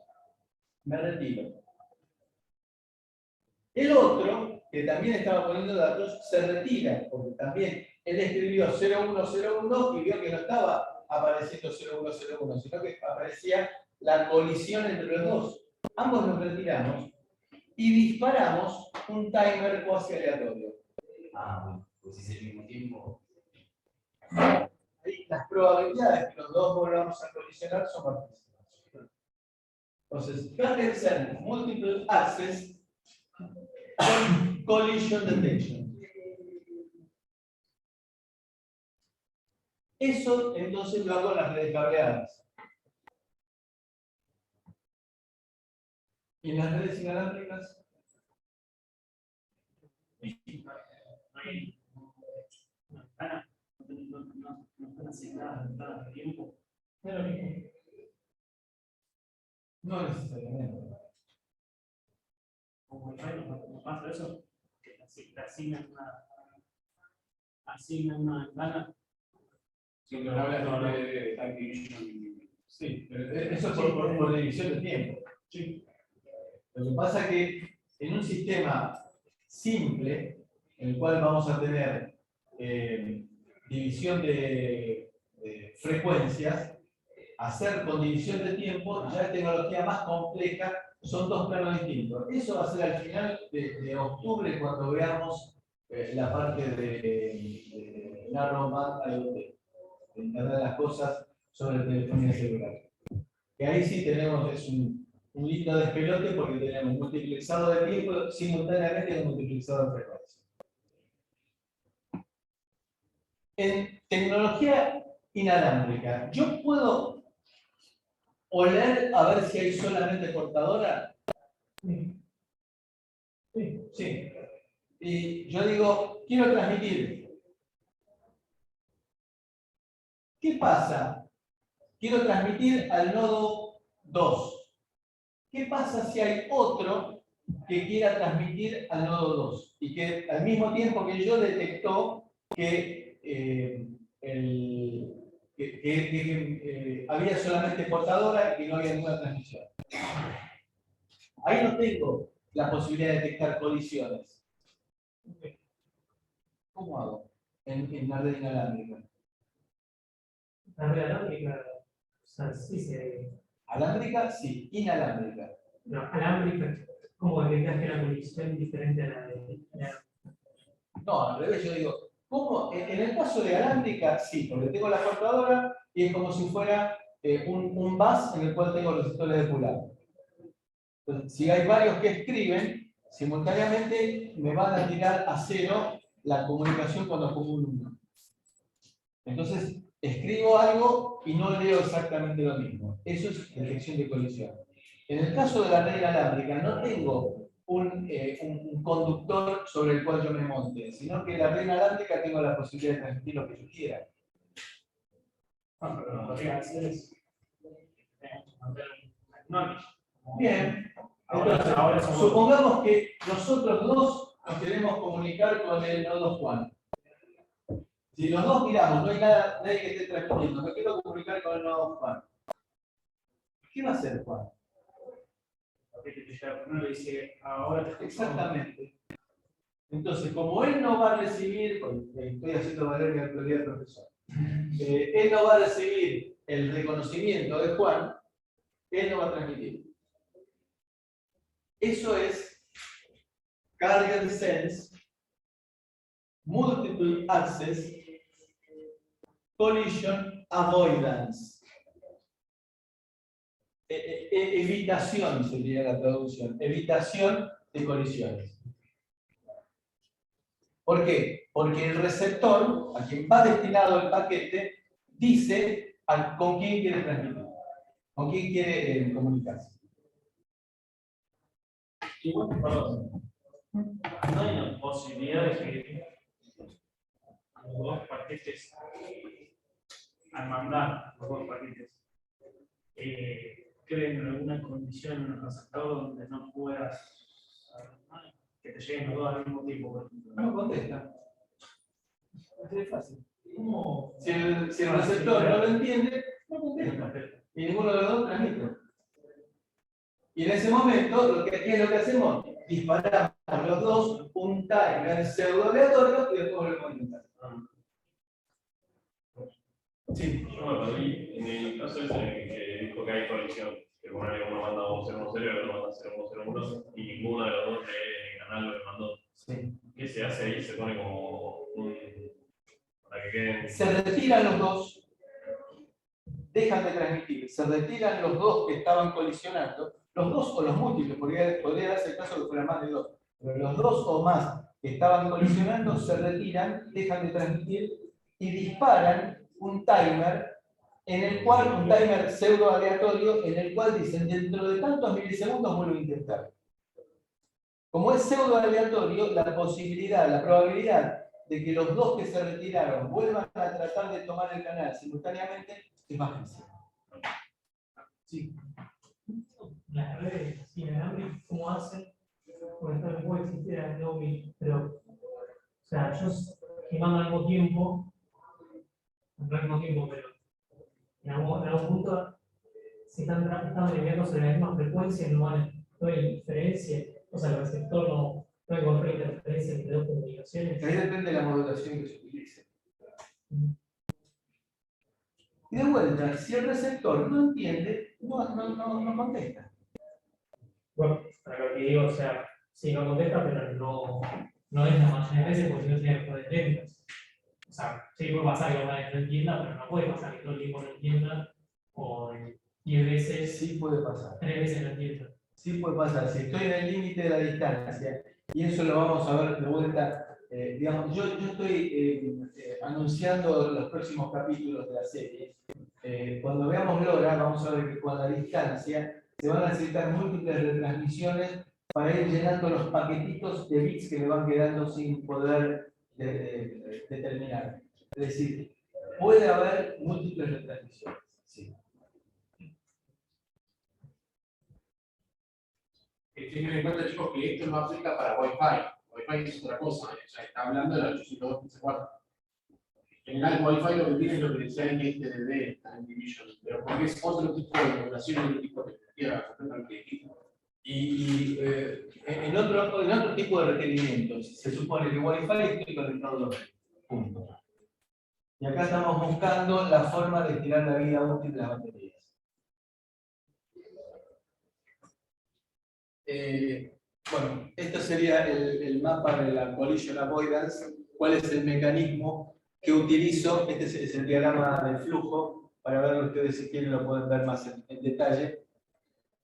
Me retiro. El otro, que también estaba poniendo datos, se retira, porque también él escribió 0101 y vio que no estaba apareciendo 0101, sino que aparecía la colisión entre los dos. Ambos nos retiramos y disparamos un timer cuasi aleatorio. Bueno, pues si es el mismo tiempo. Ahí las probabilidades que los dos volvamos a colisionar son bajísimas. Entonces, Carrier Sense Multiple Access Collision Detection. Eso entonces lo hago en las redes cableadas. ¿Y en las redes inalámbricas? No están asignadas ventanas de tiempo. No necesariamente. Como no pasa eso, que te asignan una ventana. Sí, pero habla de Activision. Sí, pero eso es por división de tiempo. Sí. Lo que pasa es que en un sistema simple, en el cual vamos a tener división de frecuencias, hacer con división de tiempo ya es tecnología más compleja, son dos planos distintos. Eso va a ser al final de octubre cuando veamos la parte de Narrowband IoT, de Internet de las Cosas sobre telefonía celular. Que ahí sí tenemos, es un lindo despelote porque tenemos multiplexado de tiempo simultáneamente con multiplexado de frecuencia. En tecnología inalámbrica, yo puedo oler a ver si hay solamente portadora. Sí. Y yo digo, quiero transmitir. ¿Qué pasa? Quiero transmitir al nodo 2. ¿Qué pasa si hay otro que quiera transmitir al nodo 2? Y que al mismo tiempo que yo detectó que, había solamente portadora y que no había ninguna transmisión. Ahí no tengo la posibilidad de detectar colisiones. ¿Cómo hago en la red inalámbrica? La red alámbrica, o sea, sí se. Alámbrica, sí. Inalámbrica. No, alámbrica, como detectas que la conexión es diferente a la de. No, al revés, yo digo, ¿cómo? En el caso de alámbrica, sí, porque tengo la portadora y es como si fuera un bus en el cual tengo resistores de pull-up. Entonces, si hay varios que escriben, simultáneamente me van a tirar a cero la comunicación cuando pongo un 1. Entonces, escribo algo y no leo exactamente lo mismo. Eso es detección de colisión. En el caso de la red inalámbrica, no tengo un conductor sobre el cual yo me monte, sino que en la red inalámbrica tengo la posibilidad de transmitir lo que yo quiera. Bien. Entonces, supongamos que nosotros dos nos queremos comunicar con el nodo Juan. Si los dos miramos, no hay nadie que esté transmitiendo, me quiero comunicar con el nodo Juan. ¿Qué va a hacer Juan? Exactamente. Entonces, como él no va a recibir, estoy haciendo valer mi autoridad de profesor, él no va a recibir el reconocimiento de Juan, él no va a transmitir. Eso es Carrier Sense, Multiple Access, Collision Avoidance. Evitación sería la traducción, evitación de colisiones. ¿Por qué? Porque el receptor, a quien va destinado el paquete, dice con quién quiere transmitir, con quién quiere comunicarse. Igual, perdón, no hay una posibilidad de que los dos paquetes, al mandar los dos paquetes, creen alguna condición en el receptor donde no puedas que te lleguen los dos al mismo tiempo, por ejemplo. No contesta. Es fácil. ¿Cómo? Si el receptor no lo entiende, no contesta. Y ninguno de los dos transmite. Y en ese momento, ¿qué es lo que hacemos? Disparamos los dos un timer pseudo aleatorio y después volvemos a intentar. Sí. Yo me perdí en el caso ese que dijo que hay colisión, que uno manda 1.0.0 y otro manda 0.1.0.1 y ninguno de los dos lee el canal lo que mandó. Sí. ¿Qué se hace ahí? Se pone como un. Para que queden. Se retiran los dos, dejan de transmitir, se retiran los dos que estaban colisionando, los dos o los múltiples, podría darse el caso que fuera más de dos, pero los dos o más que estaban colisionando se retiran, dejan de transmitir y disparan un timer en el cual, un timer pseudo aleatorio, en el cual dicen dentro de tantos milisegundos vuelvo a intentar. Como es pseudo aleatorio, la posibilidad, la probabilidad de que los dos que se retiraron vuelvan a tratar de tomar el canal simultáneamente es bajísima. Sí. Las redes inalámbricas, ¿cómo hacen? Porque esto no puede existir a no pero, o sea, ellos que mandan al mismo tiempo, no al mismo tiempo, pero en algún punto, si están enviando sobre la misma frecuencia, no hay diferencia, o sea, el receptor no encuentra interferencia entre dos comunicaciones. Ahí depende de la modulación que se utilice. Y de vuelta, si el receptor no entiende, no contesta. Bueno, para lo que digo, o sea, sí, no contesta, pero no no es la mayoría de veces porque no tiene mejores técnicas. O sea, sí puede pasar que una vez no entienda, pero no puede pasar que todo el tiempo no entienda, o 10 veces, Sí puede pasar. 3 veces no entienda. Sí puede pasar. Si estoy en el límite de la distancia, y eso lo vamos a ver de vuelta, digamos, yo estoy anunciando los próximos capítulos de la serie. Cuando veamos LoRa, vamos a ver que con la distancia se van a necesitar múltiples retransmisiones para ir llenando los paquetitos de bits que le van quedando sin poder determinar. Es decir, puede haber múltiples retransmisiones. Sí. Tengan en cuenta, chicos, que esto no aplica para Wi-Fi. Wi-Fi es otra cosa, o sea, está hablando de la 802.14. En general, Wi-Fi lo que tiene es lo que decía en TDD, Time Division, pero porque es otro tipo de población, otro tipo de tecnología completamente distinta. Y en otro tipo de requerimientos, se supone que Wi-Fi estoy conectado doble. Punto. Y acá estamos buscando la forma de estirar la vida útil de las baterías. Bueno, esto sería el mapa de la collision avoidance. ¿Cuál es el mecanismo que utilizo? Este es el diagrama del flujo. Para verlo ustedes, si quieren, lo pueden ver más en detalle.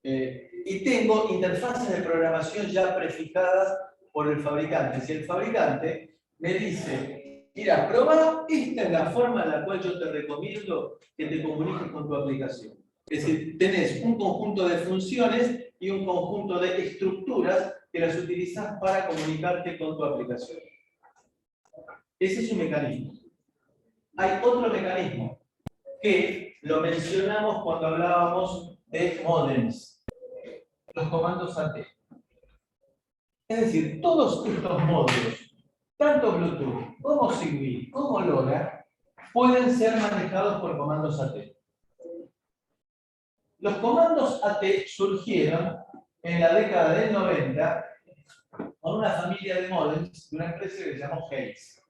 Y tengo interfaces de programación ya prefijadas por el fabricante. Si el fabricante me dice, mira, probá, esta es la forma en la cual yo te recomiendo que te comuniques con tu aplicación. Es decir, tenés un conjunto de funciones y un conjunto de estructuras que las utilizas para comunicarte con tu aplicación. Ese es un mecanismo. Hay otro mecanismo que lo mencionamos cuando hablábamos de modems, los comandos AT. Es decir, todos estos módulos, tanto Bluetooth como Zigbee como LoRa, pueden ser manejados por comandos AT. Los comandos AT surgieron en la década del 90 con una familia de modems de una empresa que se llamó Hayes.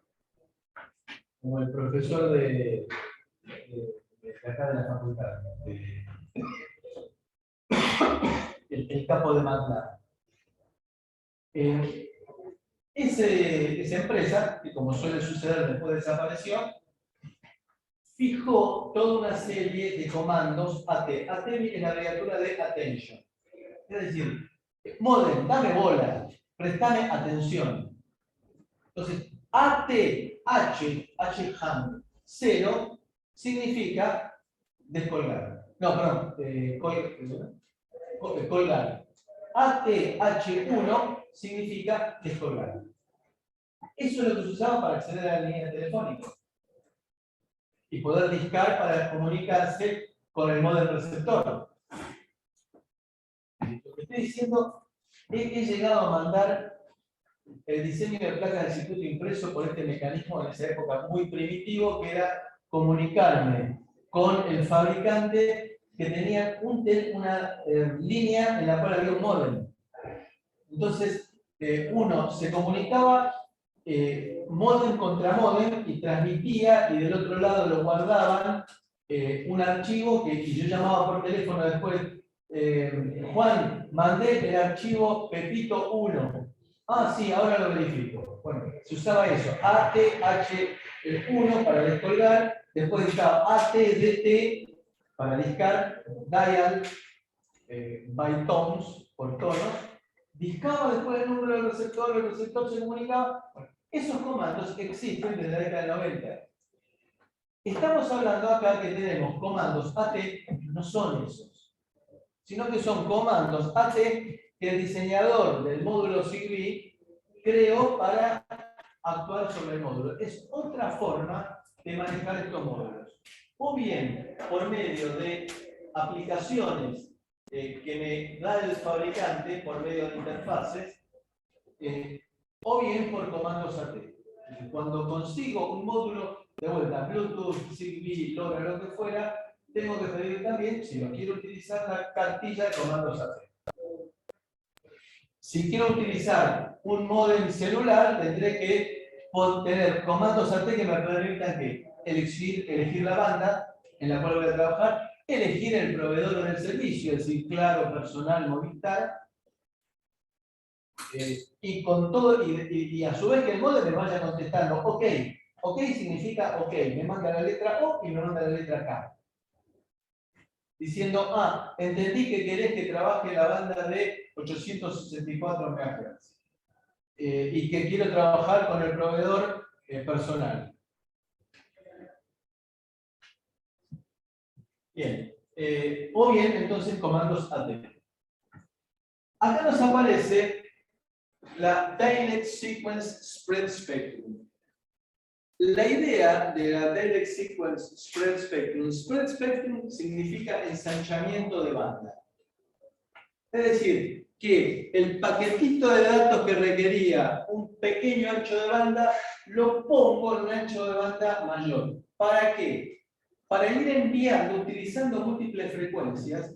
Como el profesor de acá de la facultad, el capo de MATLAB. Esa empresa, que como suele suceder después desapareció, fijó toda una serie de comandos AT. AT es la abreviatura de attention. Es decir, modem, dame bola, prestame atención. Entonces, HHAM 0 significa descolgar. No, perdón, colgar. ATH1 significa descolgar. Eso es lo que se usaba para acceder a la línea telefónica y poder discar para comunicarse con el modem receptor. Lo que estoy diciendo es que he llegado a mandar el diseño de placas de circuito impreso por este mecanismo en esa época muy primitivo, que era comunicarme con el fabricante que tenía una línea en la cual había un modem. Entonces, uno se comunicaba modem contra modem y transmitía, y del otro lado lo guardaban un archivo que yo llamaba por teléfono después. Juan, mandé el archivo Pepito 1. Ah, sí, ahora lo verifico. Bueno, se usaba eso, ATH1 para descolgar, después estaba ATDT para discar, dial by tones, por tonos, discaba después el número del receptor, el receptor se comunicaba. Bueno, esos comandos existen desde la década del 90. Estamos hablando acá que tenemos comandos AT, no son esos, sino que son comandos AT que el diseñador del módulo Zigbee creó para actuar sobre el módulo. Es otra forma de manejar estos módulos. O bien por medio de aplicaciones que me da el fabricante por medio de interfaces, o bien por comandos AT. Cuando consigo un módulo de vuelta, Bluetooth, Zigbee, LoRa, lo que fuera, tengo que pedir también, si lo quiero utilizar, la cartilla de comandos AT. Si quiero utilizar un módem celular, tendré que tener comandos AT que me permitan que elegir la banda en la cual voy a trabajar, elegir el proveedor del servicio, es decir, Claro, Personal, Movistar, y con todo, y a su vez que el módem me vaya contestando, ok. Ok significa ok, me manda la letra O y me manda la letra K. Diciendo, entendí que querés que trabaje la banda de 864 MHz. Y que quiero trabajar con el proveedor personal. Bien. O bien, entonces, comandos AT. Acá nos aparece la Direct Sequence Spread Spectrum. La idea de la Direct Sequence Spread Spectrum significa ensanchamiento de banda. Es decir, que el paquetito de datos que requería un pequeño ancho de banda, lo pongo en un ancho de banda mayor. ¿Para qué? Para ir enviando, utilizando múltiples frecuencias,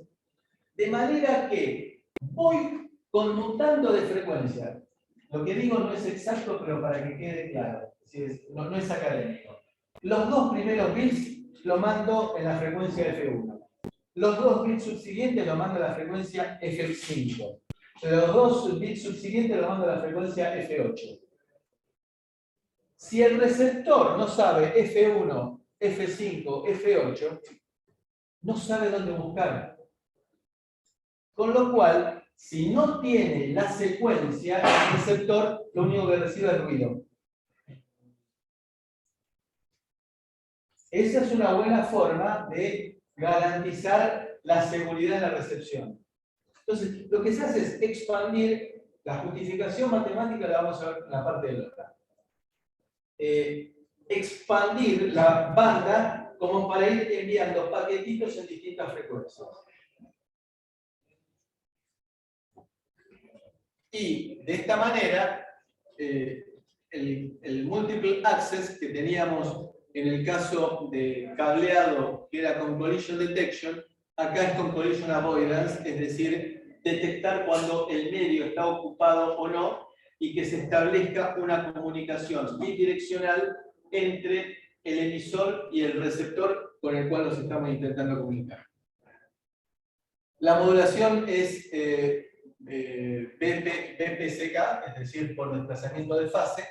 de manera que voy conmutando de frecuencia. Lo que digo no es exacto, pero para que quede claro. No es académico. Los dos primeros bits lo mando en la frecuencia F1. Los dos bits subsiguientes lo mando a la frecuencia F5. Los dos bits subsiguientes lo mando a la frecuencia F8. Si el receptor no sabe F1, F5, F8, no sabe dónde buscar. Con lo cual, si no tiene la secuencia, el receptor lo único que recibe es ruido. Esa es una buena forma de garantizar la seguridad de la recepción. Entonces, lo que se hace es expandir la justificación matemática, la vamos a ver en la parte del otro. Expandir la banda como para ir enviando paquetitos en distintas frecuencias. Y de esta manera, el multiple access que teníamos en el caso de cableado, que era con collision detection, acá es con collision avoidance, es decir, detectar cuando el medio está ocupado o no, y que se establezca una comunicación bidireccional entre el emisor y el receptor con el cual nos estamos intentando comunicar. La modulación es BPCK, es decir, por desplazamiento de fase,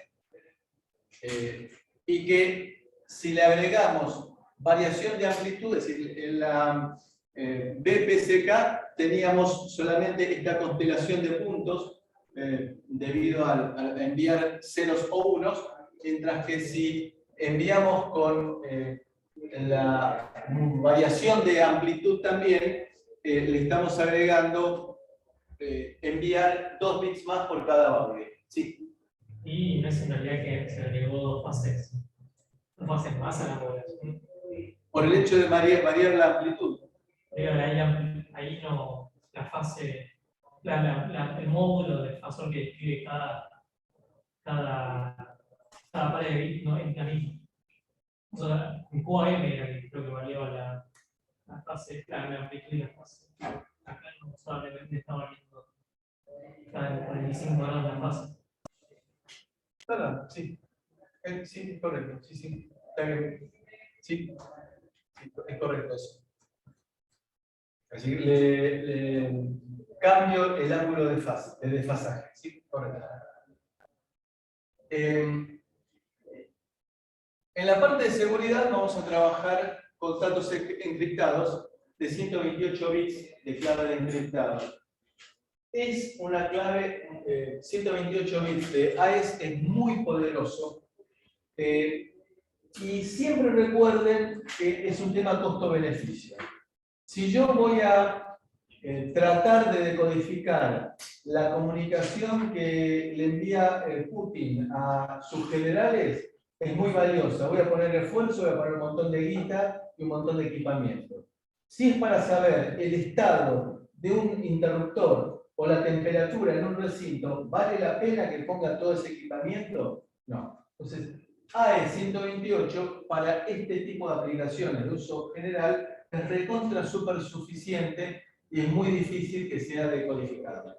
y que si le agregamos variación de amplitud, es decir, en la BPCK teníamos solamente esta constelación de puntos debido a enviar ceros o unos, mientras que si enviamos con la variación de amplitud también, le estamos agregando enviar 2 bits más por cada baudí. Sí. Y no es en realidad que se agregó dos fases más a la población. Por el hecho de variar la amplitud. Ahí no, la fase, el módulo de fasor que describe cada pared de bits no es la misma. O sea, en QAM era que creo que variaba la fase, la amplitud y la fase. Acá no solamente está variando cada 45 grados la fase. Claro, sí. Sí, correcto. Sí. Está bien. Sí, es correcto eso. Así que le cambio el ángulo de desfasaje. Sí, correcto. En la parte de seguridad vamos a trabajar con datos encriptados de 128 bits de clave de encriptado. Es una clave, 128 bits de AES es muy poderoso. Y siempre recuerden que es un tema costo-beneficio. Si yo voy a tratar de decodificar la comunicación que le envía Putin a sus generales, es muy valiosa. Voy a poner esfuerzo, voy a poner un montón de guita y un montón de equipamiento. Si es para saber el estado de un interruptor o la temperatura en un recinto, ¿vale la pena que ponga todo ese equipamiento? No. Entonces, AES 128 para este tipo de aplicaciones de uso general es recontra súper suficiente y es muy difícil que sea decodificado.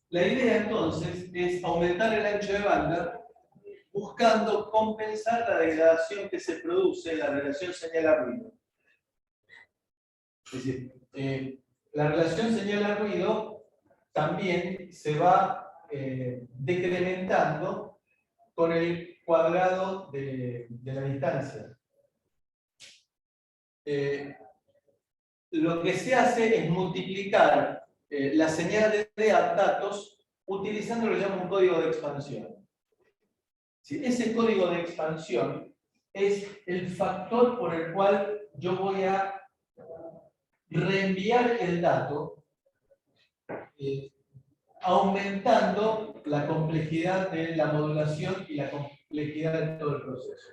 La idea entonces es aumentar el ancho de banda buscando compensar la degradación que se produce en la relación señal-ruido. Es decir, la relación señal-ruido también se va decrementando con el cuadrado de la distancia. Lo que se hace es multiplicar la señal de datos utilizando lo que llama un código de expansión. ¿Sí? Ese código de expansión es el factor por el cual yo voy a reenviar el dato aumentando la complejidad de la modulación y la complejidad de todo el proceso.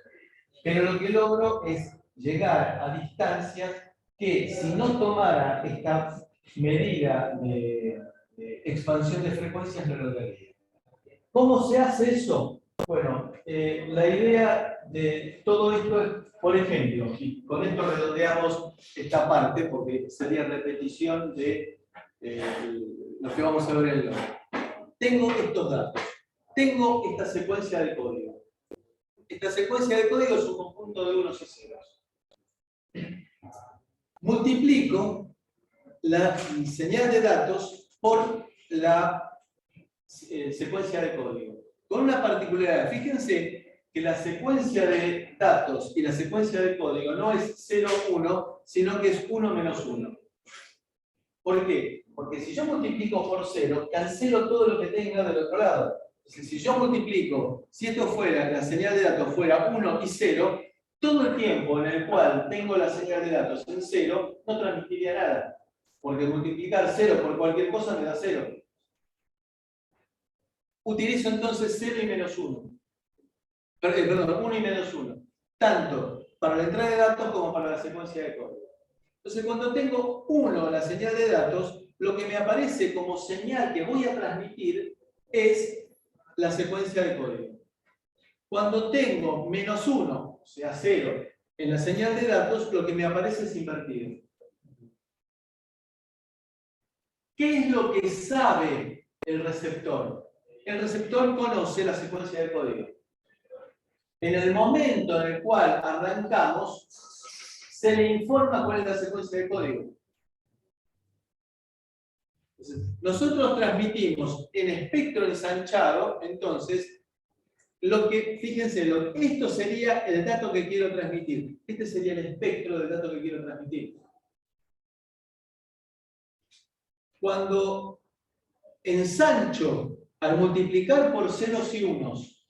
Pero lo que logro es llegar a distancias que, si no tomara esta medida de expansión de frecuencias, no lograría. ¿Cómo se hace eso? Bueno, la idea de todo esto es, por ejemplo, y con esto redondeamos esta parte, porque sería repetición de lo que vamos a ver en el log. Tengo estos datos, tengo esta secuencia de código. Esta secuencia de código es un conjunto de unos y ceros. Multiplico la señal de datos por la secuencia de código. Con una particularidad, fíjense que la secuencia de datos y la secuencia de código no es 0, 1, sino que es 1 menos 1. ¿Por qué? Porque si yo multiplico por 0, cancelo todo lo que tenga del otro lado. Entonces, si yo multiplico, si esto fuera, la señal de datos fuera 1 y 0, todo el tiempo en el cual tengo la señal de datos en 0, no transmitiría nada. Porque multiplicar 0 por cualquier cosa me da 0. Utilizo entonces 0 y menos 1. Perdón, 1 y menos 1. Tanto para la entrada de datos como para la secuencia de código. Entonces, cuando tengo 1 la señal de datos, lo que me aparece como señal que voy a transmitir es la secuencia de código. Cuando tengo menos 1, o sea 0, en la señal de datos, lo que me aparece es invertido. ¿Qué es lo que sabe el receptor? El receptor conoce la secuencia de código. En el momento en el cual arrancamos, se le informa cuál es la secuencia de código. Entonces, nosotros transmitimos en espectro ensanchado, entonces, lo que, fíjense, esto sería el dato que quiero transmitir. Este sería el espectro del dato que quiero transmitir. Cuando ensancho al multiplicar por ceros y unos,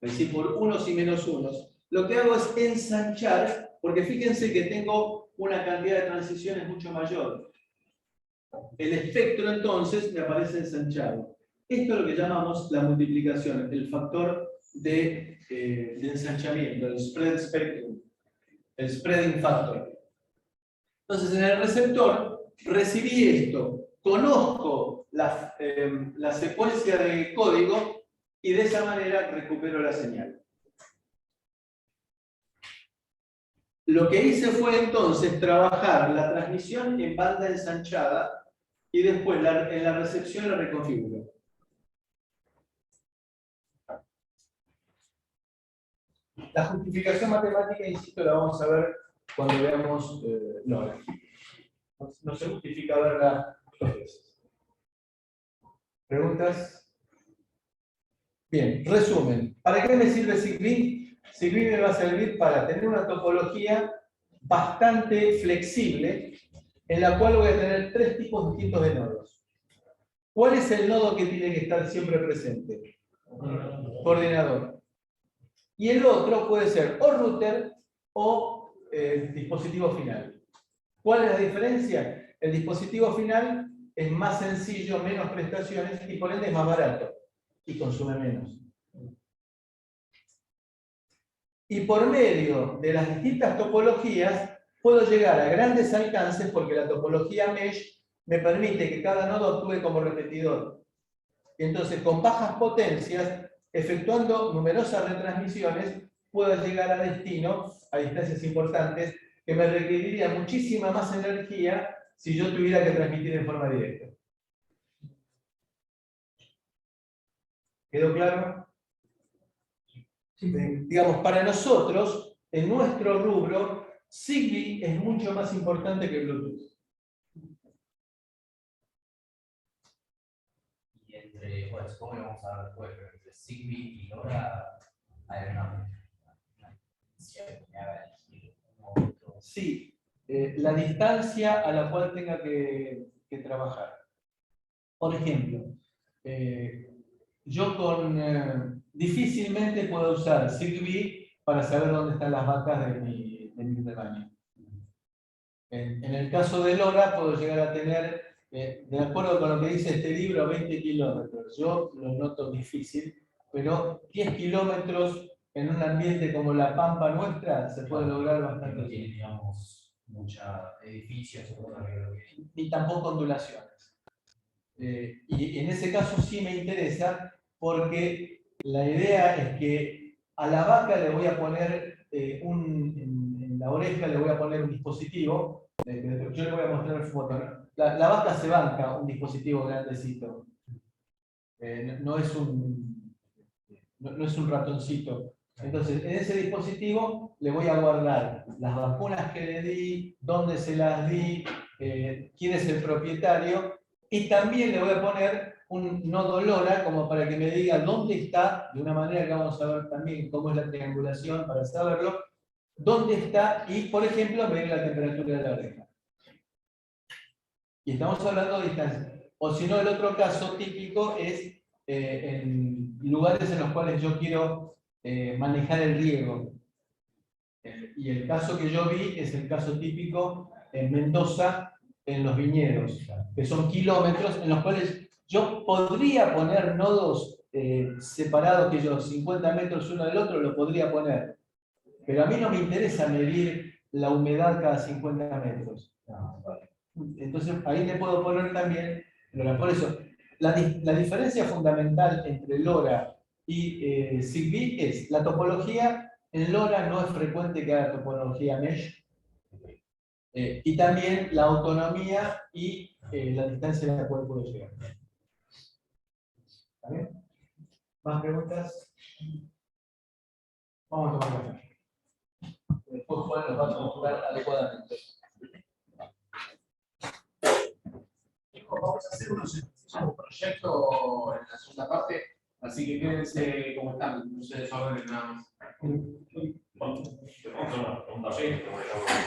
es decir, por unos y menos unos, lo que hago es ensanchar, porque fíjense que tengo una cantidad de transiciones mucho mayor. El espectro entonces me aparece ensanchado. Esto es lo que llamamos la multiplicación, el factor de ensanchamiento, el spread spectrum, el spreading factor. Entonces, en el receptor recibí esto, conozco la secuencia de código y de esa manera recupero la señal. Lo que hice fue entonces trabajar la transmisión en banda ensanchada y después en la recepción la reconfiguro. La justificación matemática, insisto, la vamos a ver cuando veamos LoRa. No se justifica verla dos veces. ¿Preguntas? Bien, resumen. ¿Para qué me sirve SIGBIT? SIGBIT me va a servir para tener una topología bastante flexible en la cual voy a tener tres tipos distintos de nodos. ¿Cuál es el nodo que tiene que estar siempre presente? Coordinador. Y el otro puede ser o router o dispositivo final. ¿Cuál es la diferencia? El dispositivo final es más sencillo, menos prestaciones y por ende es más barato y consume menos. Y por medio de las distintas topologías puedo llegar a grandes alcances porque la topología mesh me permite que cada nodo actúe como repetidor. Y entonces, con bajas potencias, efectuando numerosas retransmisiones, puedo llegar a destino, a distancias importantes, que me requeriría muchísima más energía si yo tuviera que transmitir en forma directa. ¿Quedó claro? Digamos, para nosotros, en nuestro rubro, Zigbee es mucho más importante que Bluetooth. entre, bueno, supongo que lo vamos a ver después, pero entre Zigbee y LoRa hay una diferencia que haga elegir uno u otro. Sí, la distancia a la cual tenga que trabajar. Por ejemplo, yo difícilmente puedo usar Zigbee para saber dónde están las vacas de mi rebaño. En el caso de LoRa puedo llegar a tener, de acuerdo con lo que dice este libro, 20 kilómetros. Yo lo noto difícil, pero 10 kilómetros en un ambiente como la Pampa nuestra se puede lograr bastante No bien. tiene, digamos, muchos edificios o cosas que Ni tampoco ondulaciones. Y en ese caso sí me interesa porque la idea es que a la vaca le voy a poner en la oreja le voy a poner un dispositivo. Yo le voy a mostrar foto, ¿no? La vaca se banca un dispositivo grandecito. No es un ratoncito. Entonces, en ese dispositivo le voy a guardar las vacunas que le di, dónde se las di, quién es el propietario, y también le voy a poner un nodo LoRa como para que me diga dónde está, de una manera que vamos a ver también cómo es la triangulación para saberlo, dónde está y, por ejemplo, medir la temperatura de la oreja. Y estamos hablando de distancia. O si no, el otro caso típico es en lugares en los cuales yo quiero manejar el riego. Y el caso que yo vi es el caso típico en Mendoza, en los viñedos, que son kilómetros en los cuales yo podría poner nodos separados, que yo 50 metros uno del otro, lo podría poner. Pero a mí no me interesa medir la humedad cada 50 metros. Entonces ahí le puedo poner también LoRa. Por eso, la diferencia fundamental entre LoRa y Zigbee es la topología. En LoRa no es frecuente que haga topología mesh. Y también la autonomía y la distancia a la cual puedo llegar. ¿Está bien? ¿Más preguntas? Vamos a tomar café. Después Juan nos va a estructurar adecuadamente. Vamos a hacer un proyecto en la segunda parte, así que quédense como están, no se desordenen nada más.